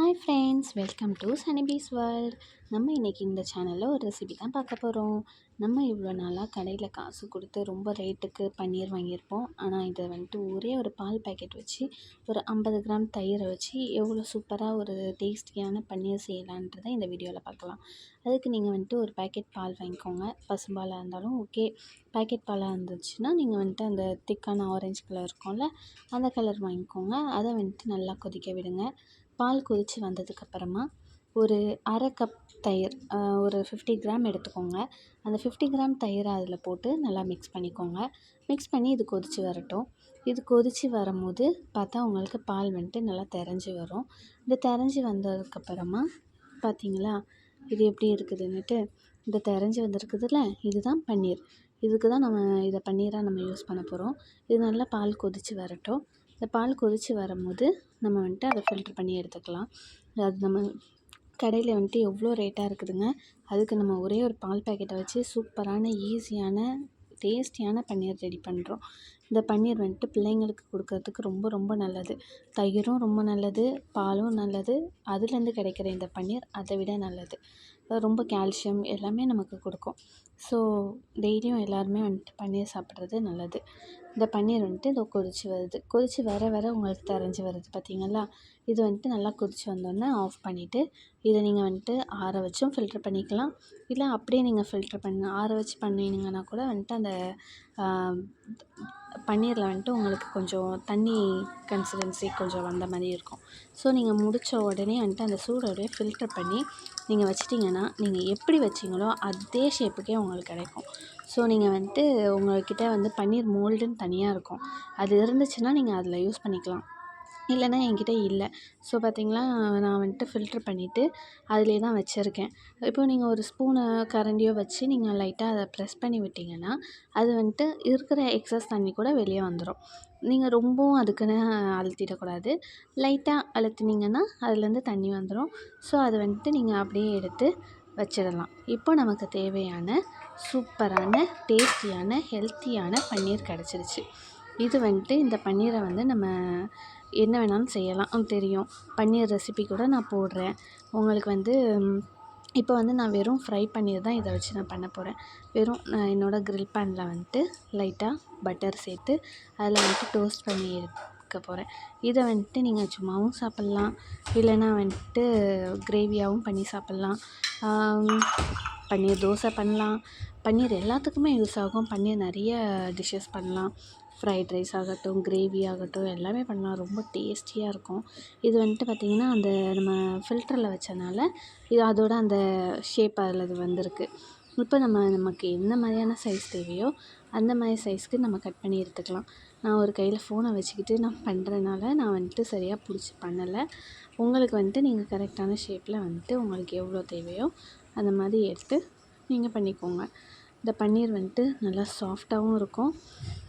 Hi friends, welcome to சனிபீஸ் world. நம்ம இன்றைக்கி இந்த சேனலில் ஒரு ரெசிபி தான் பார்க்க போகிறோம். நம்ம இவ்வளோ நாளாக கடையில் காசு கொடுத்து ரொம்ப ரேட்டுக்கு பன்னீர் வாங்கியிருப்போம். ஆனால் இதை ஒரே ஒரு பால் பேக்கெட் வச்சு ஒரு 50 கிராம் தயிரை வச்சு எவ்வளோ சூப்பராக ஒரு டேஸ்டியான பன்னீர் செய்யலான்றதை இந்த வீடியோவில் பார்க்கலாம். அதுக்கு நீங்கள் ஒரு பேக்கெட் பால் வாங்கிக்கோங்க. பசும்பாலாக இருந்தாலும் ஓகே. பேக்கெட் பாலாக இருந்துச்சுன்னா நீங்கள் அந்த திக்கான ஆரஞ்சு கலர் இருக்கும்ல, அந்த கலர் வாங்கிக்கோங்க. அதை நல்லா கொதிக்க விடுங்க. பால் கொதித்து வந்ததுக்கப்புறமா ஒரு அரை கப் தயிர், ஒரு 50 கிராம் எடுத்துக்கோங்க. அந்த 50 கிராம் தயிரை அதில் போட்டு நல்லா மிக்ஸ் பண்ணிக்கோங்க. மிக்ஸ் பண்ணி இது கொதித்து வரட்டும். இது கொதித்து வரும்போது பார்த்தா உங்களுக்கு பால் நல்லா திரஞ்சி வரும். இது திரஞ்சி வந்ததுக்கப்புறமா பார்த்தீங்களா இது எப்படி இருக்குதுன்னுட்டு, இந்த திரஞ்சி வந்திருக்குதுல்ல, இதுதான் பன்னீர். இதுக்கு தான் நம்ம இதை பன்னீராக நம்ம யூஸ் பண்ண போகிறோம். இது நல்லா பால் கொதித்து வரட்டும். இந்த பால் கொதித்து வரும்போது நம்ம அதை ஃபில்ட்ரு பண்ணி எடுத்துக்கலாம். அது நம்ம கடையில் எவ்வளோ ரேட்டாக இருக்குதுங்க. அதுக்கு நம்ம ஒரே ஒரு பால் பேக்கெட்டை வச்சு சூப்பரான ஈஸியான டேஸ்டியான பன்னீர் ரெடி பண்ணுறோம். இந்த பன்னீர் பிள்ளைங்களுக்கு கொடுக்கறதுக்கு ரொம்ப ரொம்ப நல்லது. தயிரும் ரொம்ப நல்லது, பாலும் நல்லது. அதுலேருந்து கிடைக்கிற இந்த பன்னீர் அதை விட நல்லது. ரொம்ப கால்சியம் எல்லாமே நமக்கு கொடுக்கும். ஸோ டெய்லியும் எல்லாருமே பன்னீர் சாப்பிட்றது நல்லது. இந்த பன்னீர் இதோ கொதித்து வருது. கொதித்து வர வர உங்களுக்கு தெரிஞ்சு வருது பார்த்தீங்களா. இது நல்லா கொதித்து வந்தோடனே ஆஃப் பண்ணிவிட்டு இதை நீங்கள் ஆற வச்சும் ஃபில்ட்ரு பண்ணிக்கலாம். இல்லை அப்படியே நீங்கள் ஃபில்ட்ரு ஆற வச்சு பண்ணினீங்கன்னா கூட அந்த பன்னீரில் உங்களுக்கு கொஞ்சம் தண்ணி கன்சிஸ்டன்சி கொஞ்சம் வந்த மாதிரி இருக்கும். ஸோ நீங்கள் முடித்த உடனே அந்த சூடோடய ஃபில்ட்ரு பண்ணி நீங்கள் வச்சிட்டிங்கன்னா, நீங்கள் எப்படி வச்சிங்களோ அதே ஷேப்புக்கே உங்களுக்கு கிடைக்கும். ஸோ நீங்கள் உங்கள்கிட்ட பன்னீர் மோல்டுன்னு தனியாக இருக்கும். அது இருந்துச்சுன்னா நீங்கள் அதில் யூஸ் பண்ணிக்கலாம். இல்லைன்னா என்கிட்ட இல்லை. ஸோ பார்த்தீங்களா, நான் ஃபில்ட்ரு பண்ணிவிட்டு அதிலே தான் வச்சுருக்கேன். இப்போ நீங்கள் ஒரு ஸ்பூனோ கரண்டியோ வச்சு நீங்கள் லைட்டாக அதை ப்ரெஸ் பண்ணி விட்டிங்கன்னா, அது இருக்கிற எக்ஸஸ் தண்ணி கூட வெளியே வந்துடும். நீங்கள் ரொம்பவும் அதுக்குன்னு அழுத்திடக்கூடாது. லைட்டாக அழுத்தினீங்கன்னா அதுலேருந்து தண்ணி வந்துடும். ஸோ அது நீங்கள் அப்படியே எடுத்து வச்சிடலாம். இப்போ நமக்கு தேவையான சூப்பரான டேஸ்டியான ஹெல்த்தியான பன்னீர் கிடச்சிருச்சு. இது இந்த பன்னீரை நம்ம என்ன வேணாலும் செய்யலாம். தெரியும், பன்னீர் ரெசிபி கூட நான் போடுறேன். உங்களுக்கு இப்போ நான் வெறும் ஃப்ரை பன்னீர் தான் இதை வச்சு நான் பண்ண போகிறேன். வெறும் நான் என்னோடய கிரில் பேனில் லைட்டாக பட்டர் சேர்த்து அதில் டோஸ்ட் பண்ணி எடுக்க போகிறேன். இதை நீங்கள் சும்மாவும் சாப்பிட்லாம், இல்லைன்னா கிரேவியாகவும் பண்ணி சாப்பிட்லாம். பன்னீர் தோசை பண்ணலாம். பன்னீர் எல்லாத்துக்குமே யூஸ் ஆகும். பன்னீர் நிறைய டிஷ்ஷஸ் பண்ணலாம். ஃப்ரைட் ரைஸ் ஆகட்டும், கிரேவி ஆகட்டும், எல்லாமே பண்ணலாம். ரொம்ப டேஸ்டியாக இருக்கும். இது பார்த்திங்கன்னா அந்த நம்ம ஃபில்டரில் வச்சனால இது அதோட அந்த ஷேப் அதில் அது வந்திருக்கு. இப்போ நமக்கு என்ன மாதிரியான சைஸ் தேவையோ அந்த மாதிரி சைஸ்க்கு நம்ம கட் பண்ணி எடுத்துக்கலாம். நான் ஒரு கையில் ஃபோனை வச்சுக்கிட்டு நான் பண்ணுறதுனால நான் சரியாக பிடிச்சி பண்ணலை. உங்களுக்கு நீங்கள் கரெக்டான ஷேப்பில் உங்களுக்கு எவ்வளோ தேவையோ அந்த மாதிரி எடுத்து நீங்கள் பண்ணிக்கோங்க. இந்த பன்னீர் நல்லா சாஃப்டாகவும் இருக்கும்,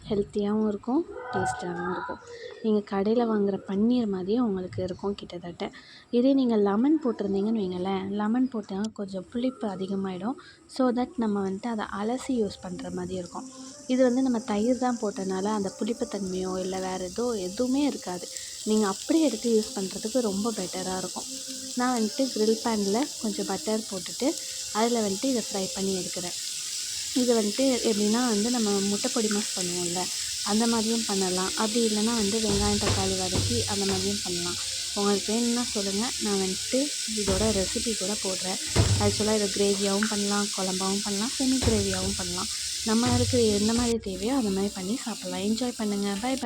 ஹெல்த்தியாகவும் இருக்கும், டேஸ்ட்டாகவும் இருக்கும். நீங்கள் கடையில் வாங்குகிற பன்னீர் மாதிரியே உங்களுக்கு இருக்கும் கிட்டத்தட்ட. இதே நீங்கள் லெமன் போட்டிருந்தீங்கன்னு வைங்களேன், லெமன் போட்டால் கொஞ்சம் புளிப்பு அதிகமாகிடும். ஸோ தட் நம்ம அதை அலசி யூஸ் பண்ணுற மாதிரி இருக்கும். இது நம்ம தயிர் தான் போட்டனால அந்த புளிப்புத்தன்மையோ இல்லை வேறு எதுவுமே இருக்காது. நீங்கள் அப்படியே எடுத்து யூஸ் பண்ணுறதுக்கு ரொம்ப பெட்டராக இருக்கும். நான் கிரில் பேனில் கொஞ்சம் பட்டர் போட்டுட்டு அதில் இதை ஃப்ரை பண்ணி எடுக்கிறேன். இது எப்படின்னா நம்ம முட்டை பொடி மாஸ் பண்ணுவோம்ல, அந்த மாதிரியும் பண்ணலாம். அப்படி இல்லைன்னா வெங்காயம் தக்காளி வதக்கி அந்த மாதிரியும் பண்ணலாம். உங்களுக்கு வேணும்னா சொல்லுங்கள், நான் இதோட ரெசிபி கூட போடுறேன். ஆக்சுவலாக இதை கிரேவியாகவும் பண்ணலாம், குழம்பாகவும் பண்ணலாம், செமி கிரேவியாகவும் பண்ணலாம். நம்மளுக்கு எந்த மாதிரி தேவையோ அந்த மாதிரி பண்ணி சாப்பிட்லாம். என்ஜாய் பண்ணுங்கள். Bye by.